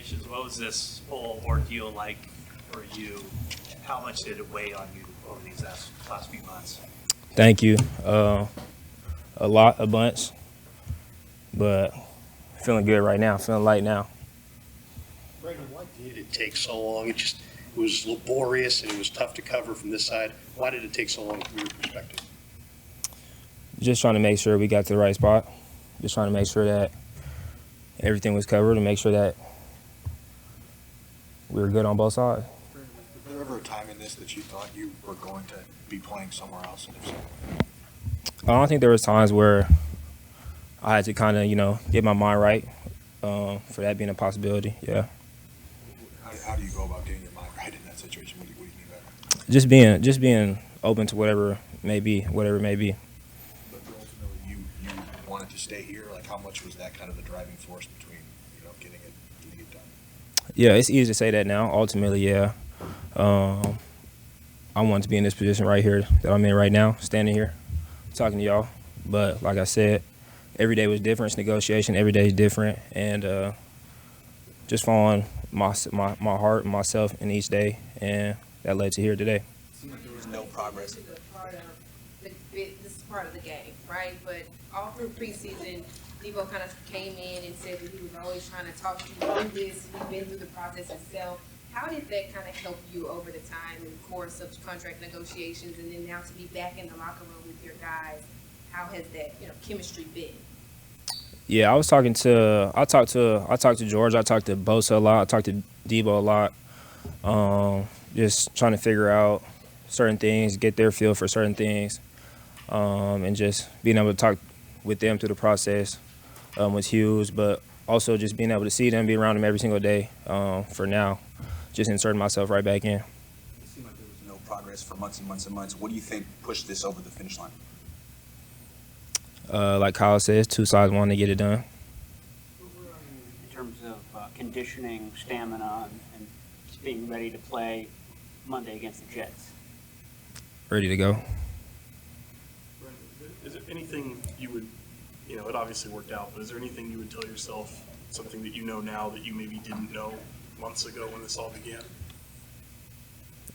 Congratulations. What was this whole ordeal like for you? How much did it weigh on you over these last few months? Thank you. A bunch, but feeling good right now. Feeling light now. Brandon, why did it take so long? It was laborious and it was tough to cover from this side. Why did it take so long from your perspective? Just trying to make sure we got to the right spot. Just trying to make sure that everything was covered and make sure that we were good on both sides. Was there ever a time in this that you thought you were going to be playing somewhere else? And if so? I don't think there was times where I had to kind of, get my mind right for that being a possibility. Yeah. How do you go about getting your mind right in that situation? What do you mean by that? Just being open to whatever it may be. But ultimately, you wanted to stay here. Like, how much was that kind of the driving force between getting it done? Yeah, it's easy to say that now. Ultimately, yeah. I wanted to be in this position right here that I'm in right now, standing here, talking to y'all. But like I said, every day was different. It's negotiation. Every day is different, and just following my heart and myself in each day, and that led to here today. It seemed like there was no progress. This is part of the game, right? But all through preseason, Debo kind of came in and said that he was always trying to talk to you through this. He's been through the process himself. How did that kind of help you over the time in the course of contract negotiations, and then now to be back in the locker room with your guys? How has that chemistry been? Yeah, I talked to George. I talked to Bosa a lot. I talked to Debo a lot. Just trying to figure out certain things, get their feel for certain things, and just being able to talk with them through the process was huge. But also just being able to see them, be around them every single day. For now, just inserting myself right back in. It seemed like there was no progress for months and months and months. What do you think pushed this over the finish line? Like Kyle says, two sides want to get it done. In terms of conditioning, stamina, and just being ready to play Monday against the Jets? Ready to go. Is there anything you would, it obviously worked out, but is there anything you would tell yourself, something that you know now that you maybe didn't know months ago when this all began?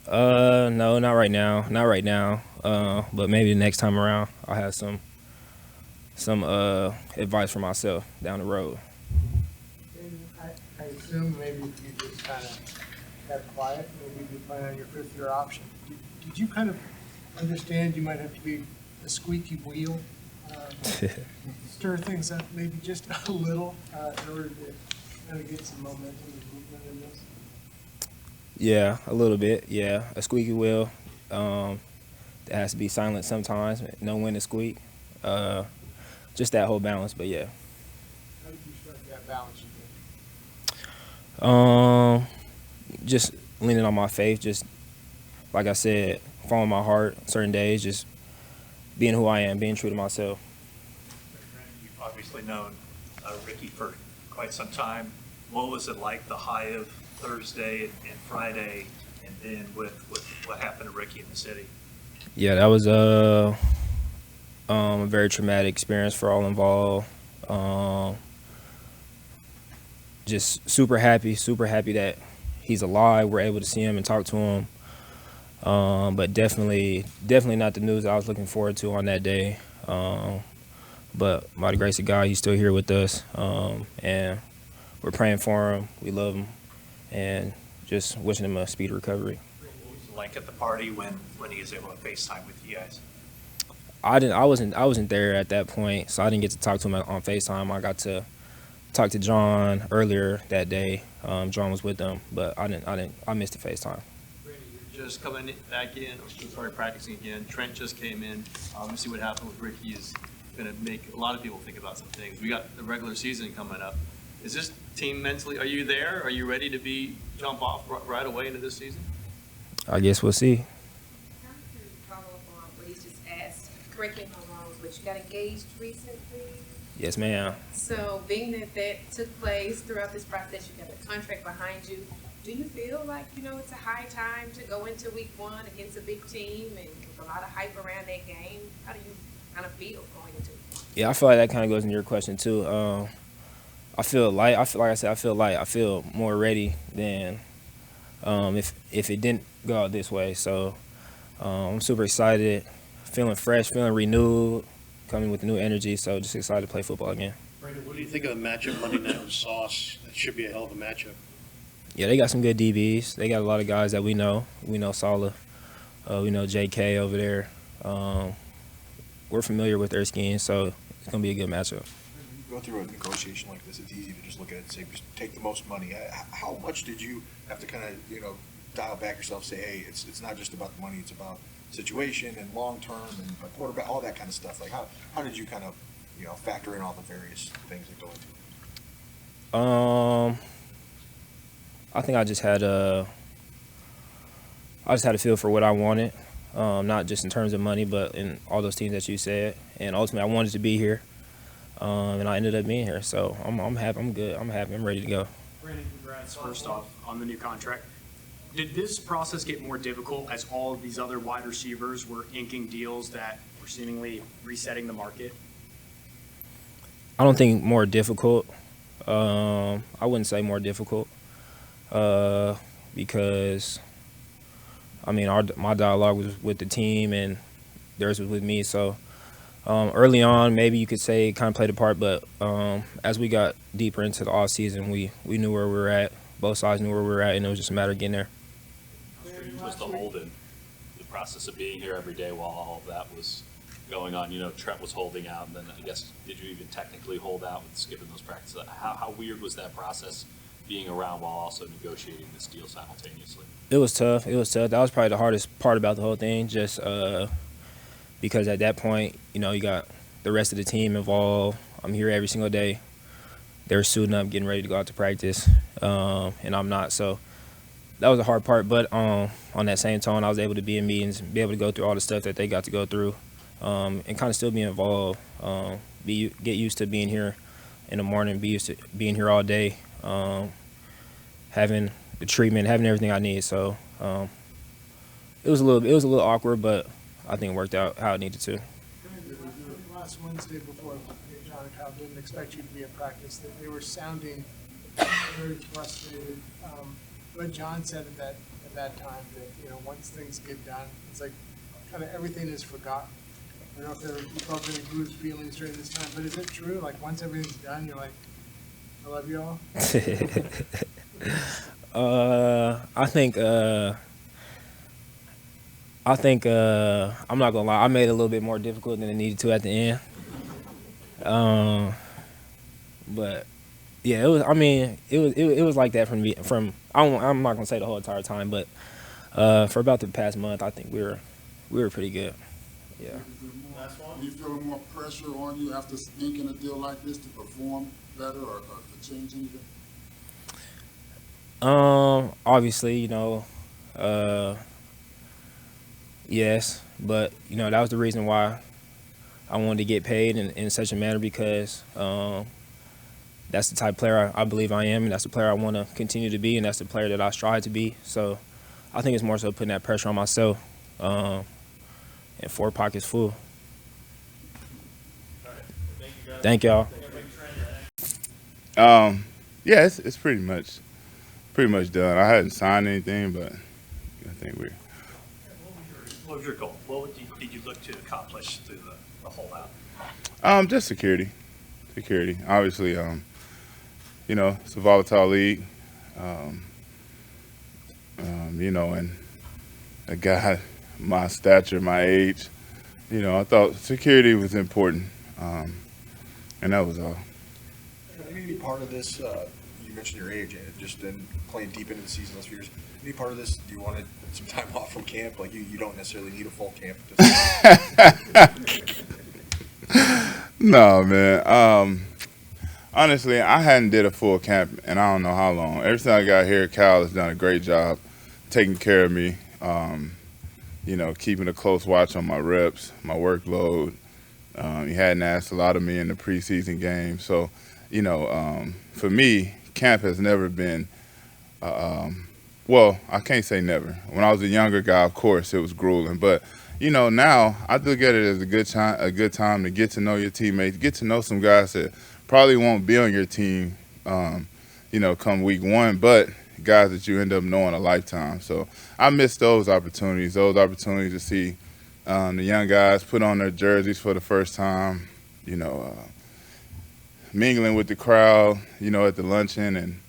No, not right now. Not right now. But maybe the next time around, I'll have some advice for myself down the road. I assume maybe if you just kind of kept quiet, maybe you plan on your fifth-year option. Did you kind of understand you might have to be a squeaky wheel, stir things up maybe just a little in order to kind of get some momentum and movement in this? Yeah, a little bit. Yeah, a squeaky wheel. That has to be silent sometimes. Know when to squeak. Just that whole balance, but yeah. How did you strike that balance again? Just leaning on my faith, just like I said, following my heart certain days, just being who I am, being true to myself. You've obviously known Ricky for quite some time. What was it like, the high of Thursday and Friday, and then with what happened to Ricky in the city? Yeah, that was a very traumatic experience for all involved. Just super happy that he's alive. We're able to see him and talk to him. But definitely not the news I was looking forward to on that day. But by the grace of God, he's still here with us. And we're praying for him. We love him. And just wishing him a speedy recovery. What was it like at the party when he was able to FaceTime with you guys? I wasn't there at that point, so I didn't get to talk to him on FaceTime. I got to talk to John earlier that day. John was with them, but I missed the FaceTime. Brandon, you're just coming back in, or started practicing again. Trent just came in. Obviously, what happened with Ricky is going to make a lot of people think about some things. We got the regular season coming up. Is this team mentally? Are you there? Are you ready to jump off right away into this season? I guess we'll see. Follow up on what he just asked. Correct me if I'm wrong, but you got engaged recently. Yes, ma'am. So being that took place throughout this process, you got a contract behind you. Do you feel like, it's a high time to go into week one against a big team and with a lot of hype around that game? How do you kind of feel going into it? Yeah, I feel like that kind of goes into your question too. I feel light. Like I said, I feel light. I feel more ready than if it didn't go out this way. So I'm super excited, feeling fresh, feeling renewed, coming with new energy. So just excited to play football again. Brandon, what do you think of the matchup Monday night with Sauce? That should be a hell of a matchup. Yeah, they got some good DBs. They got a lot of guys that we know. We know Saleh. We know JK over there. We're familiar with their scheme, so it's going to be a good matchup. Go through a negotiation like this, it's easy to just look at it and say, just take the most money. How much did you have to kind of, dial back yourself, say, hey, it's not just about the money, it's about situation and long-term and a quarterback, all that kind of stuff. Like, how did you kind of, factor in all the various things that go into it? I think I just had a feel for what I wanted, not just in terms of money, but in all those teams that you said. And ultimately, I wanted to be here, and I ended up being here. So I'm happy. I'm good. I'm happy. I'm ready to go. Brandon, congrats first off on the new contract. Did this process get more difficult as all of these other wide receivers were inking deals that were seemingly resetting the market? I don't think more difficult. I wouldn't say more difficult because, my dialogue was with the team and theirs was with me. So early on, maybe you could say it kind of played a part, but as we got deeper into the offseason, we knew where we were at. Both sides knew where we were at, and it was just a matter of getting there. Was the holding, the process of being here every day while all of that was going on? Trent was holding out, and then I guess, did you even technically hold out with skipping those practices? How weird was that process, being around while also negotiating this deal simultaneously? It was tough. That was probably the hardest part about the whole thing, just because at that point, you got the rest of the team involved. I'm here every single day. They're suiting up, getting ready to go out to practice, and I'm not. So that was the hard part. But on that same tone, I was able to be in meetings, be able to go through all the stuff that they got to go through, and kind of still be involved. Get used to being here in the morning, be used to being here all day, having the treatment, having everything I need. So it was a little awkward, but I think it worked out how it needed to. Last Wednesday before John and Kyle didn't expect you to be at practice, that they were sounding very frustrated. What John said at that time, that once things get done, it's like kind of everything is forgotten. I don't know if you felt any bruised feelings during this time, but is it true? Like once everything's done, you're like, I love you all. I think I'm not gonna lie, I made it a little bit more difficult than it needed to at the end. But yeah, it was like that from I'm not gonna say the whole entire time, but for about the past month, I think we were pretty good. Yeah. Do you feel more pressure on you after inking a deal like this to perform better or to change anything? Obviously, yes, but that was the reason why I wanted to get paid in such a manner, because that's the type of player I believe I am, and that's the player I want to continue to be, and that's the player that I strive to be. So I think it's more so putting that pressure on myself, and 4 pockets full. Thank y'all. Yeah, it's pretty much done. I hadn't signed anything, but I think we're. What was your goal? What did you look to accomplish through the holdout? Just security. Obviously, it's a volatile league. And a guy my stature, my age, I thought security was important, and that was all. Any part of this, you mentioned your age, just in playing deep into the season last few years, any part of this, do you wanted some time off from camp? Like, you don't necessarily need a full camp. No, man. Honestly, I hadn't did a full camp, and I don't know how long. Ever since I got here, Cal has done a great job taking care of me, keeping a close watch on my reps, my workload. He hadn't asked a lot of me in the preseason game. So, for me, camp has never been, well, I can't say never. When I was a younger guy, of course, it was grueling. But, now I look at it as a good time to get to know your teammates, get to know some guys that probably won't be on your team, come week one, but guys that you end up knowing a lifetime. So I miss those opportunities to see the young guys put on their jerseys for the first time, mingling with the crowd, at the luncheon and,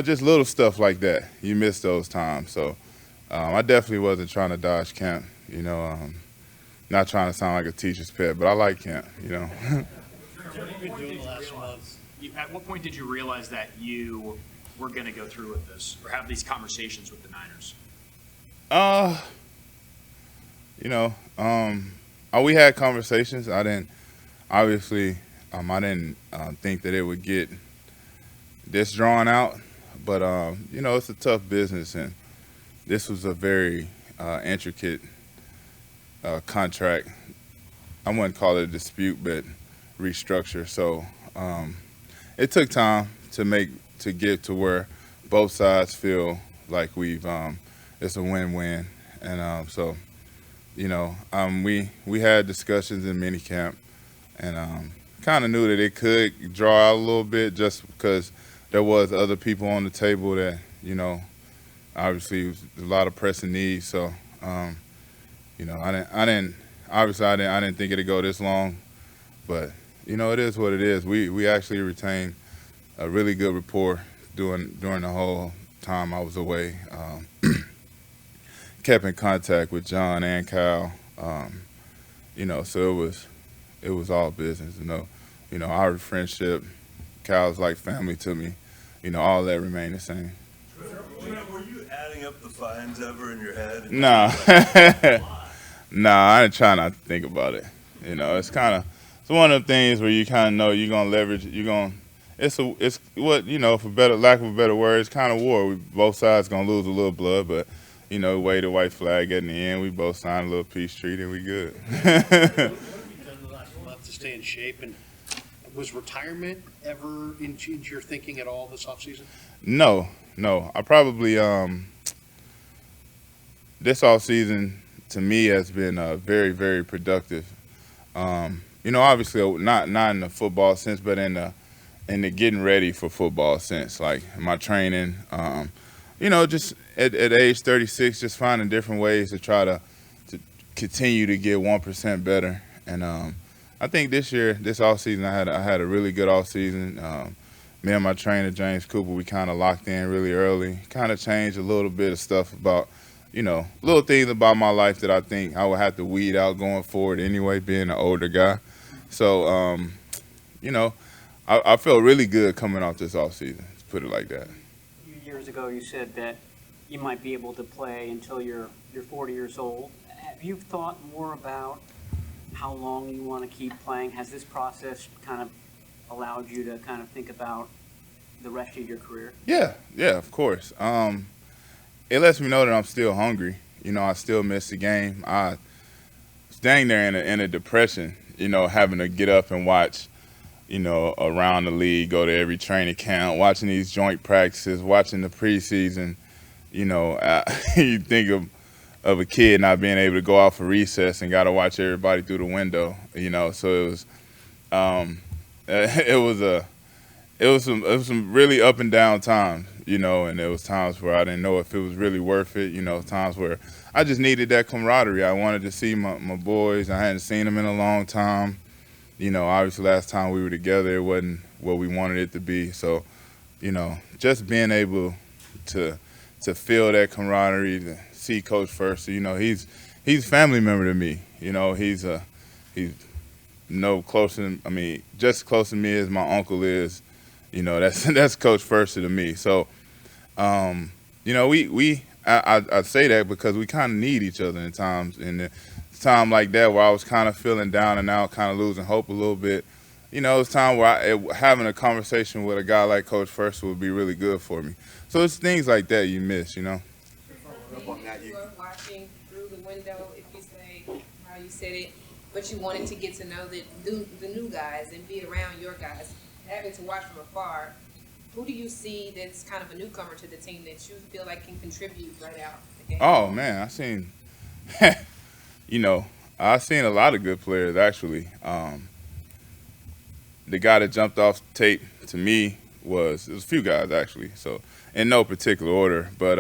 just little stuff like that. You miss those times. So I definitely wasn't trying to dodge camp, not trying to sound like a teacher's pet, but I like camp, At what point did you realize that you were going to go through with this or have these conversations with the Niners? We had conversations. I didn't think that it would get this drawn out, but it's a tough business, and this was a very intricate contract. I wouldn't call it a dispute, but restructure. So it took time to get to where both sides feel like it's a win-win, and we had discussions in minicamp, and kind of knew that it could draw out a little bit just because there was other people on the table that obviously it was a lot of pressing needs. So I didn't think it'd go this long, but it is what it is. We actually retained a really good rapport during the whole time I was away. Kept in contact with John and Kyle, so it was all business. Our friendship, Kyle's like family to me. All that remained the same. Were you adding up the fines ever in your head? No, I didn't try not to think about it. It's one of the things where you kind of know you're gonna leverage. It's what for lack of a better word, it's kind of war. Both sides gonna lose a little blood, but wave the white flag at the end. We both signed a little peace treaty, and we good. What have you done the last month to stay in shape? And was retirement ever into your thinking at all this offseason? No. I probably this offseason to me has been very, very productive. Obviously not in the football sense, but in the getting ready for football sense, like my training. Just at age 36, just finding different ways to try to continue to get 1% better. And I think this offseason, I had a really good offseason. Me and my trainer, James Cooper, we kind of locked in really early. Kind of changed a little bit of stuff about, little things about my life that I think I would have to weed out going forward anyway, being an older guy. So, I felt really good coming off this offseason, to put it like that. A few years ago, you said that you might be able to play until you're 40 years old. Have you thought more about how long you want to keep playing? Has this process kind of allowed you to kind of think about the rest of your career? Yeah, of course. It lets me know that I'm still hungry. I still miss the game. I was dang there in a depression, having to get up and watch, around the league, go to every training camp, watching these joint practices, watching the preseason. You think of a kid not being able to go out for recess and got to watch everybody through the window. So it was some really up and down times, and there was times where I didn't know if it was really worth it. Times where I just needed that camaraderie. I wanted to see my boys. I hadn't seen them in a long time. Obviously last time we were together, it wasn't what we wanted it to be. So, just being able to feel that camaraderie, to see Coach First. He's a family member to me. He's closer. Just as close to me as my uncle is. That's Coach First to me. So, I say that because we kind of need each other in times. And a time like that where I was kind of feeling down and out, kind of losing hope a little bit. It's time where having a conversation with a guy like Coach First would be really good for me. So it's things like that you miss, You were watching through the window, if you say how you said it, but you wanted to get to know the new guys and be around your guys. Having to watch from afar, who do you see that's kind of a newcomer to the team that you feel like can contribute right out the game? Oh man, I've seen a lot of good players actually. The guy that jumped off tape to me was a few guys actually. So in no particular order, but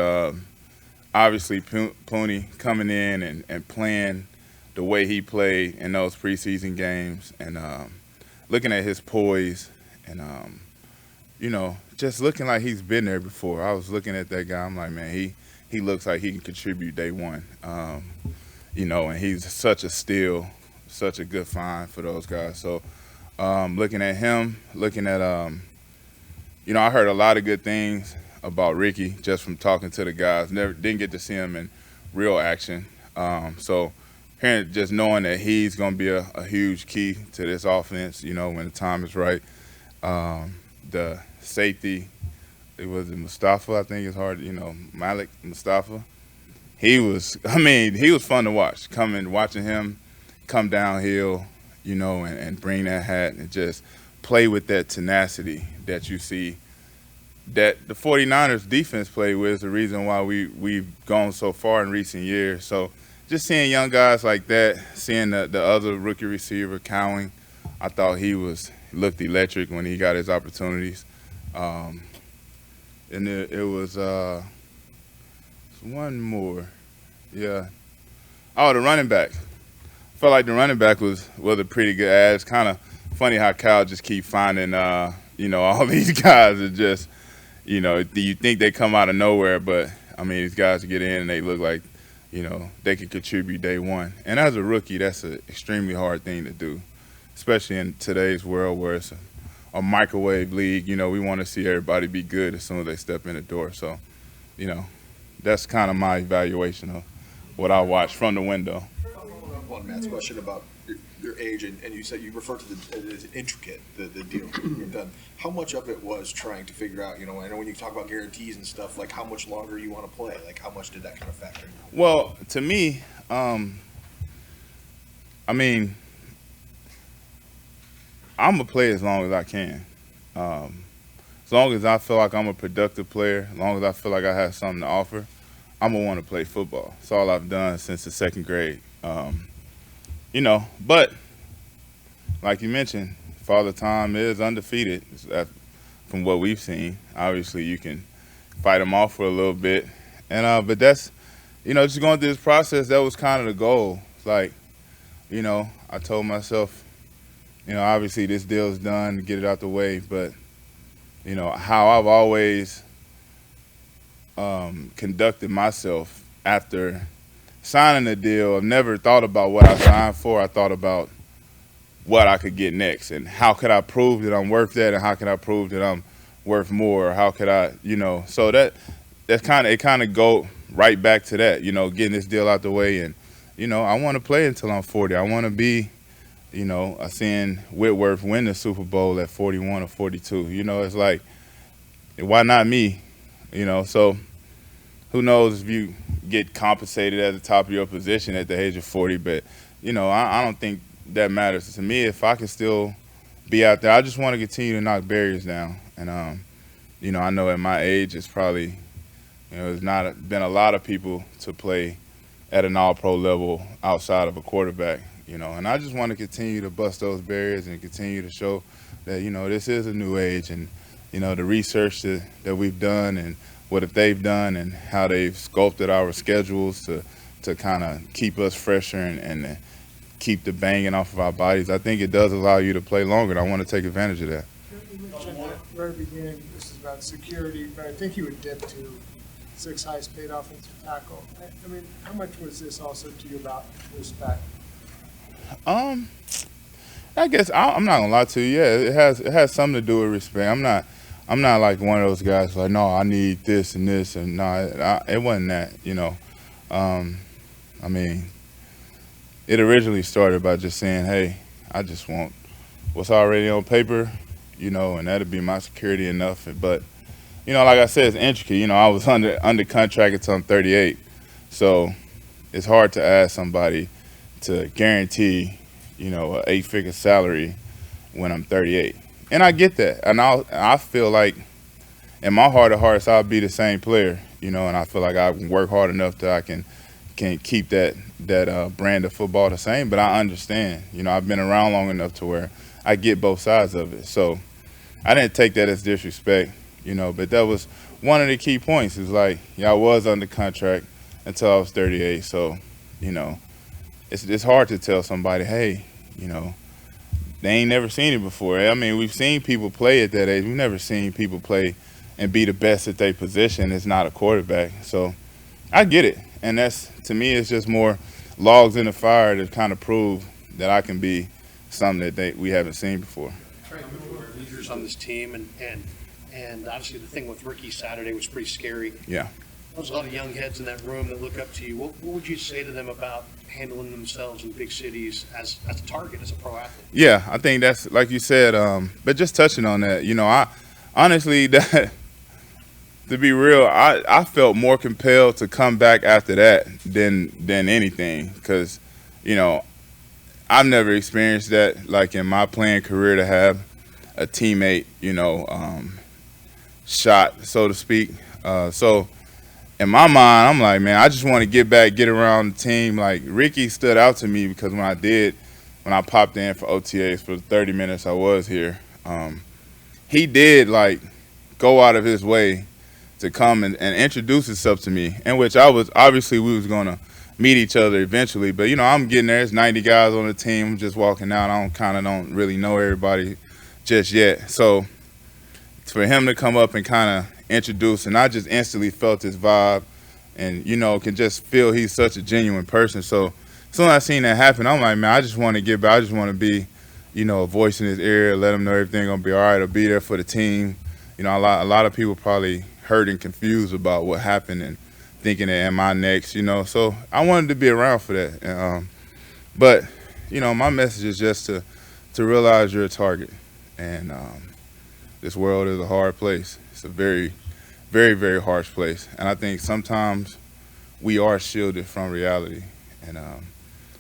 obviously Pooney coming in and playing the way he played in those preseason games, and looking at his poise, and just looking like he's been there before. I was looking at that guy. I'm like, man, he looks like he can contribute day one. And he's such a steal, such a good find for those guys. So looking at him, looking at I heard a lot of good things about Ricky just from talking to the guys. Didn't get to see him in real action. So just knowing that he's going to be a huge key to this offense, when the time is right. The safety, it was Mustafa, I think it's hard, Malik Mustafa. He was fun to watch. Watching him come downhill, and bring that hat and just play with that tenacity that you see that the 49ers defense played with is the reason why we've gone so far in recent years. So just seeing young guys like that, seeing the other rookie receiver, Cowing, I thought he looked electric when he got his opportunities. And it was one more. Yeah. Oh, the running back. Felt like the running back was a pretty good ad. It's kind of funny how Cal just keep finding, all these guys that just, you think they come out of nowhere, but, these guys get in and they look like, they could contribute day one. And as a rookie, that's an extremely hard thing to do, especially in today's world where it's a microwave league. We want to see everybody be good as soon as they step in the door. So, that's kind of my evaluation of what I watched from the window. On Matt's question about your age, and you said you referred to it as intricate, the deal you've done. How much of it was trying to figure out, I know when you talk about guarantees and stuff, like how much longer you want to play, like how much did that kind of factor in? Well, to me, I'm going to play as long as I can. As long as I feel like I'm a productive player, as long as I feel like I have something to offer, I'm going to want to play football. It's all I've done since the second grade. But like you mentioned, Father Time is undefeated from what we've seen. Obviously, you can fight him off for a little bit. And but that's, just going through this process, that was kind of the goal. It's like, I told myself, obviously this deal's done, get it out the way. But, how I've always conducted myself after signing the deal, I've never thought about what I signed for. I thought about what I could get next and how could I prove that I'm worth that, and how can I prove that I'm worth more, or how could I, so that's kind of go right back to that, getting this deal out the way. And, I want to play until I'm 40. I want to be, seeing Whitworth win the Super Bowl at 41 or 42. It's like, why not me? So who knows if you get compensated at the top of your position at the age of 40, but, I don't think that matters. To me, if I can still be out there, I just want to continue to knock barriers down. And, I know at my age it's probably, there's not been a lot of people to play at an all-pro level outside of a quarterback, and I just want to continue to bust those barriers and continue to show that, this is a new age, and, the research that we've done and what if they've done and how they've sculpted our schedules to kind of keep us fresher and keep the banging off of our bodies. I think it does allow you to play longer, and I want to take advantage of that. You mentioned at the very beginning, this is about security, but I think you would dip to 6th highest paid offensive tackle. How much was this also to you about respect? I guess I'm not gonna lie to you. Yeah, it has something to do with respect. I'm not like one of those guys like, no, I need this and this, and no, it wasn't that. It originally started by just saying, hey, I just want what's already on paper, and that'd be my security enough. But, like I said, it's intricate. I was under contract until I'm 38. So it's hard to ask somebody to guarantee, an 8-figure salary when I'm 38. And I get that. And I feel like in my heart of hearts, I'll be the same player, and I feel like I can work hard enough that I can keep that brand of football the same. But I understand, I've been around long enough to where I get both sides of it. So, I didn't take that as disrespect, but that was one of the key points. Is like, I was under contract until I was 38. So, it's hard to tell somebody, hey, they ain't never seen it before. I mean, we've seen people play at that age. We've never seen people play and be the best at their position. It's not a quarterback. So I get it. And that's, to me, it's just more logs in the fire to kind of prove that I can be something that we haven't seen before. Leaders on this team, and obviously the thing with Ricky Saturday was pretty scary. Yeah. There's a lot of young heads in that room that look up to you. What would you say to them about handling themselves in big cities as a target, as a pro athlete? Yeah, I think that's, like you said, but just touching on that, I honestly, that to be real, I felt more compelled to come back after that than anything, because, I've never experienced that, like in my playing career, to have a teammate, shot, so to speak. So in my mind, I'm like, man, I just want to get back, get around the team. Like, Ricky stood out to me because when I popped in for OTAs for the 30 minutes I was here, he did, like, go out of his way to come and introduce himself to me, in which we was going to meet each other eventually. But, I'm getting there. There's 90 guys on the team. I'm just walking out. I don't really know everybody just yet. So for him to come up and kind of introduce, and I just instantly felt his vibe, and can just feel he's such a genuine person. So as soon as I seen that happen, I'm like, man, I just want to get back. I just want to be, a voice in his ear, let him know everything gonna be all right. I'll be there for the team. A lot of people probably hurt and confused about what happened and thinking that am I next, So I wanted to be around for that. But my message is just to realize you're a target, and this world is a hard place. It's a very, very, very harsh place. And I think sometimes we are shielded from reality. And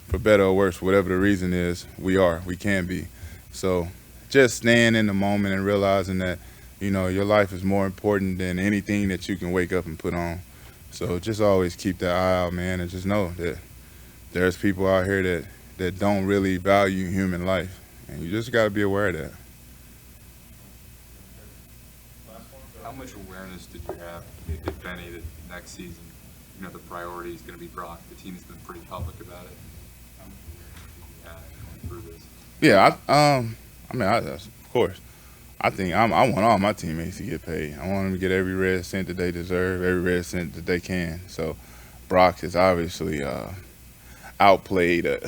for better or worse, whatever the reason is, we can be. So just staying in the moment and realizing that, your life is more important than anything that you can wake up and put on. So just always keep that eye out, man, and just know that there's people out here that don't really value human life. And you just got to be aware of that. How much awareness did you have, if any, that next season, the priority is going to be Brock? The team's been pretty public about it. How much awareness did you have going through this? Yeah, of course. I think I want all my teammates to get paid. I want them to get every red cent that they deserve, every red cent that they can. So Brock has obviously outplayed a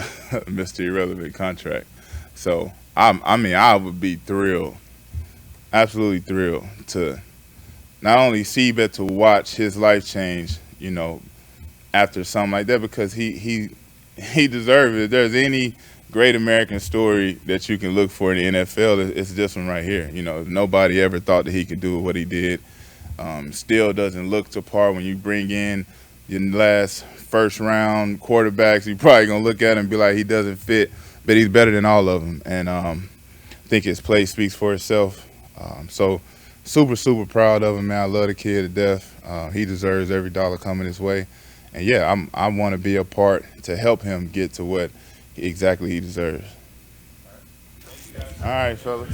Mr. Irrelevant contract. So I would be thrilled, absolutely thrilled, to not only see but to watch his life change, after something like that, because he deserves it. If there's any great American story that you can look for in the NFL, it's this one right here. Nobody ever thought that he could do what he did. Still doesn't look to par. When you bring in your last first-round quarterbacks, you're probably going to look at him and be like, he doesn't fit, but he's better than all of them. And I think his play speaks for itself. So super, super proud of him, man. I love the kid to death. He deserves every dollar coming his way. And, yeah, I want to be a part to help him get to what exactly he deserves. All right, fellas.